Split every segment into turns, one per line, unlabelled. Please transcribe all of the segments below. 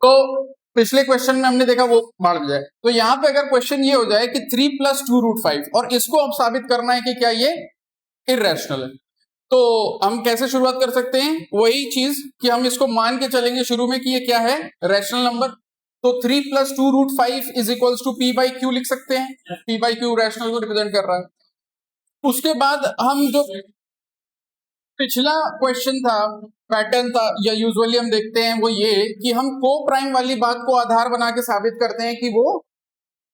तो पिछले क्वेश्चन में हमने देखा वो बाढ़ जाए, तो यहाँ पे अगर क्वेश्चन ये हो जाए कि 3 + 2 √5 और इसको अब साबित करना है कि क्या ये इर्रेशनल है, तो हम कैसे शुरुआत कर सकते हैं? वही चीज कि हम इसको मान के चलेंगे शुरू में कि ये क्या है, रैशनल नंबर। तो 3 + 2 √5 इज इक्वल्स टू p/q लिख सकते हैं, p/q रैशनल को रिप्रेजेंट कर रहा है। उसके बाद हम जो पिछला क्वेश्चन था, पैटर्न था, या यूजुअली हम देखते हैं वो ये कि हम को प्राइम वाली बात को आधार बना के साबित करते हैं कि वो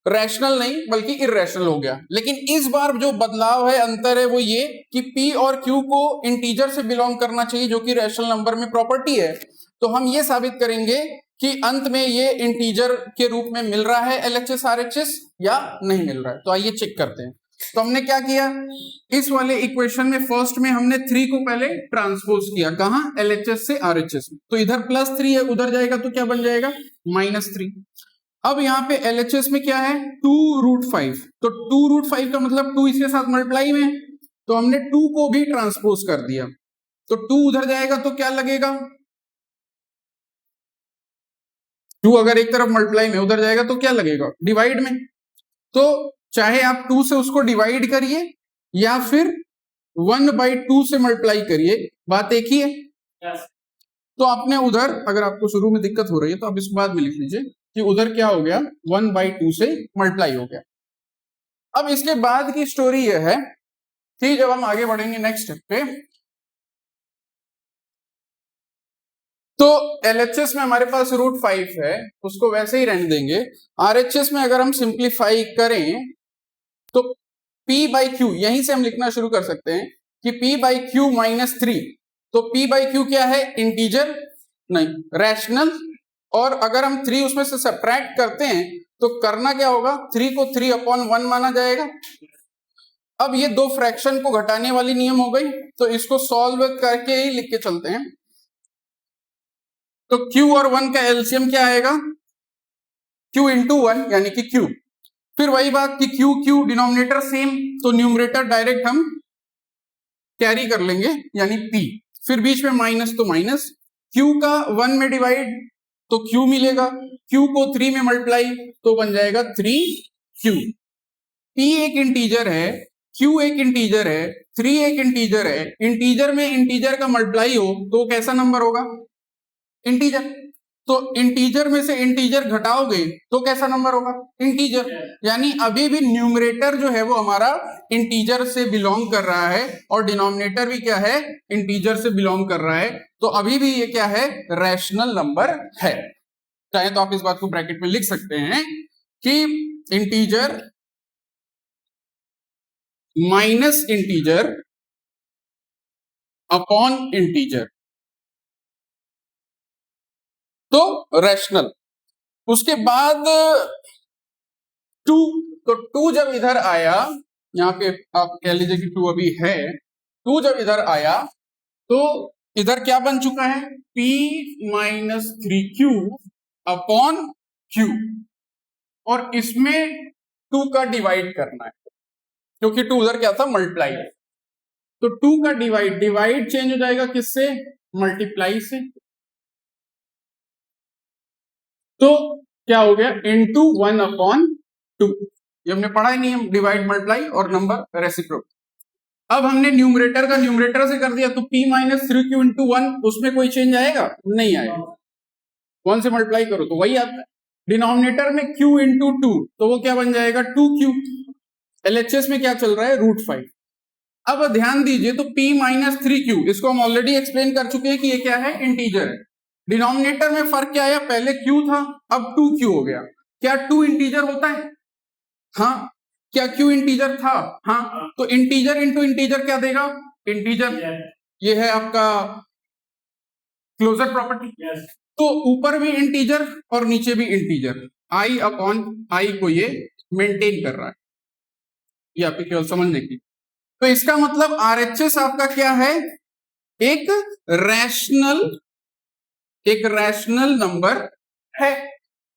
रैशनल नहीं बल्कि इर्रेशनल हो गया। लेकिन इस बार जो बदलाव है, अंतर है, वो ये कि p और q को इंटीजर से बिलोंग करना चाहिए, जो कि रैशनल नंबर में प्रॉपर्टी है। तो हम ये साबित करेंगे कि अंत में ये इंटीजर के रूप में मिल रहा है LHS RHS या नहीं मिल रहा है। तो आइए चेक करते हैं। तो हमने क्या किया, इस वाले इक्वेशन में फर्स्ट में हमने 3 को पहले ट्रांसपोज किया, कहां, LHS से RHS में। तो इधर +3 है, उधर जाएगा तो क्या बन जाएगा, -3। अब यहाँ पे LHS में क्या है, 2 √5। तो 2 √5 का मतलब 2 इसके साथ मल्टीप्लाई में, तो हमने 2 को भी ट्रांसपोज कर दिया। तो 2 उधर जाएगा तो क्या लगेगा, 2 अगर एक तरफ मल्टीप्लाई में उधर जाएगा तो क्या लगेगा, डिवाइड में। तो चाहे आप 2 से उसको डिवाइड करिए या फिर 1/2 से मल्टीप्लाई करिए, बात एक ही है। तो आपने उधर, अगर आपको शुरू में दिक्कत हो रही है तो आप इसको बाद में लिख लीजिए कि उधर क्या हो गया, 1/2 से मल्टीप्लाई हो गया। अब इसके बाद की स्टोरी यह है कि जब हम आगे बढ़ेंगे नेक्स्ट स्टेप पे, तो LHS में हमारे पास √5 है, उसको वैसे ही रहने देंगे। RHS में अगर हम सिंप्लीफाई करें तो p/q, यहीं से हम लिखना शुरू कर सकते हैं कि p/q -3। तो p/q क्या है, इंटीजर नहीं, रैशनल। और अगर हम 3 उसमें से सब्ट्रैक्ट करते हैं तो करना क्या होगा, 3 को 3/1 माना जाएगा। अब ये दो फ्रैक्शन को घटाने वाली नियम हो गई, तो इसको सॉल्व करके ही लिख के चलते हैं। तो q और 1 का एलसीएम क्या आएगा, q × 1 यानी कि q। फिर वही बात कि q q डिनोमिनेटर सेम, तो न्यूमरेटर डायरेक्ट हम कैरी कर लेंगे यानी p। फिर बीच में माइनस तो माइनस, q का 1 में डिवाइड तो q मिलेगा, q को 3 में मल्टीप्लाई तो बन जाएगा 3q। p एक इंटीजर है, q एक इंटीजर है, 3 एक इंटीजर है। इंटीजर में इंटीजर का मल्टीप्लाई हो तो कैसा नंबर होगा, इंटीजर। तो इंटीजर में से इंटीजर घटाओगे तो कैसा नंबर होगा, इंटीजर। यानी अभी भी न्यूमरेटर जो है वो हमारा इंटीजर से बिलोंग कर रहा है और डिनोमिनेटर भी क्या है, इंटीजर से बिलोंग कर रहा है। तो अभी भी ये क्या है, रैशनल नंबर है। चाहे तो आप इस बात को ब्रैकेट में लिख सकते हैं कि integer minus integer upon integer, तो रैशनल। उसके बाद 2, तो 2 जब इधर आया, यहां पे आप कह लीजिए कि 2 अभी है, 2 जब इधर आया तो इधर क्या बन चुका है, p -3q अपॉन q। और इसमें 2 का डिवाइड करना है क्योंकि 2 उधर क्या था, मल्टीप्लाई। तो 2 का डिवाइड चेंज हो जाएगा किससे, मल्टीप्लाई से। तो क्या हो गया, इनटू 1/2। ये हमने पढ़ा ही नहीं, हम डिवाइड मल्टीप्लाई और नंबर रेसिप्रोकल। अब हमने न्यूमरेटर का न्यूमरेटर से कर दिया, तो p -3q × 1, उसमें कोई चेंज आएगा, नहीं आएगा। 1 से मल्टीप्लाई करो तो वही आता है। डिनोमिनेटर में q × 2, तो वो क्या बन जाएगा, 2q। LHS में क्या चल रहा है, √5। अब ध्यान दीजिए, तो p -3q, इसको हम ऑलरेडी एक्सप्लेन कर चुके हैं कि ये क्या है, इंटीजर है। डिनोमिनेटर में फर्क क्या आया, पहले q था अब 2q हो गया। क्या 2 इंटीजर होता है, हाँ। क्या q इंटीजर था, हाँ। तो इंटीजर इंटू इंटीजर क्या देगा, इंटीजर। ये है आपका क्लोजर प्रॉपर्टी। तो ऊपर भी इंटीजर और नीचे भी इंटीजर, i/i को ये मेंटेन कर रहा है, ये आपके केवल समझने की। तो इसका मतलब RHS आपका क्या है, एक रैशनल नंबर है।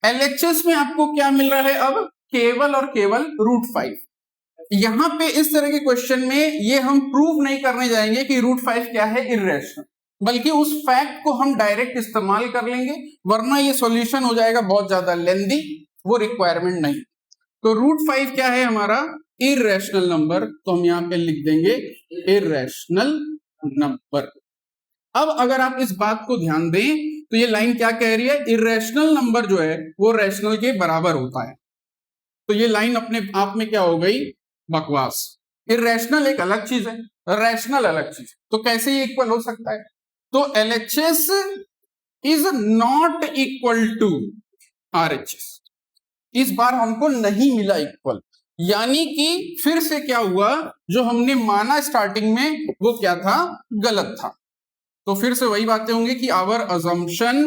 LHS में आपको क्या मिल रहा है, अब केवल और केवल √5। यहां पे इस तरह के क्वेश्चन में ये हम प्रूव नहीं करने जाएंगे कि √5 क्या है, इर्रेशनल। बल्कि उस फैक्ट को हम डायरेक्ट इस्तेमाल कर लेंगे, वरना ये सॉल्यूशन हो जाएगा बहुत ज्यादा लेंदी, वो रिक्वायरमेंट नहीं। तो √5 क्या है हमारा? इररेशनल नंबर, तो हम यहां पे लिख देंगे इररेशनल नंबर। अब अगर आप इस बात को ध्यान दें तो ये लाइन क्या कह रही है? इररेशनल नंबर जो है वो रैशनल के बराबर होता है। तो ये लाइन अपने आप में क्या हो गई? बकवास। इररेशनल एक अलग चीज है, रैशनल अलग चीज, तो कैसे ये इक्वल हो सकता है? तो LHS is not equal to RHS। इस बार हमको नहीं मिला इक्वल, यानी कि फिर से क्या हुआ, जो हमने माना स्टार्टिंग में वो क्या था? गलत था। तो फिर से वही बातें होंगी कि आवर अजम्पशन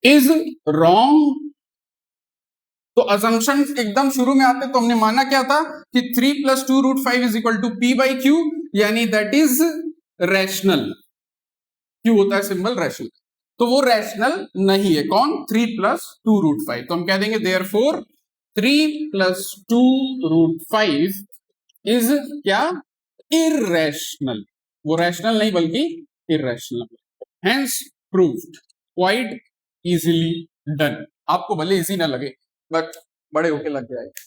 इज रॉन्ग। तो अजम्पशन एकदम शुरू में आते तो हमने माना क्या था कि 3 + 2 √5 इज इक्वल टू P/Q, यानी दैट इज रैशनल। क्यू होता है सिंबल रैशनल, तो वो रैशनल नहीं है। कौन? 3 + 2 √5। तो हम कह देंगे देयरफॉर 3 + 2 √5 इज क्या? इररेशनल। वो रैशनल नहीं बल्कि irrational. Hence proved, quite easily done. आपको भले इजी ना लगे बट बड़े होके लग जाएगा।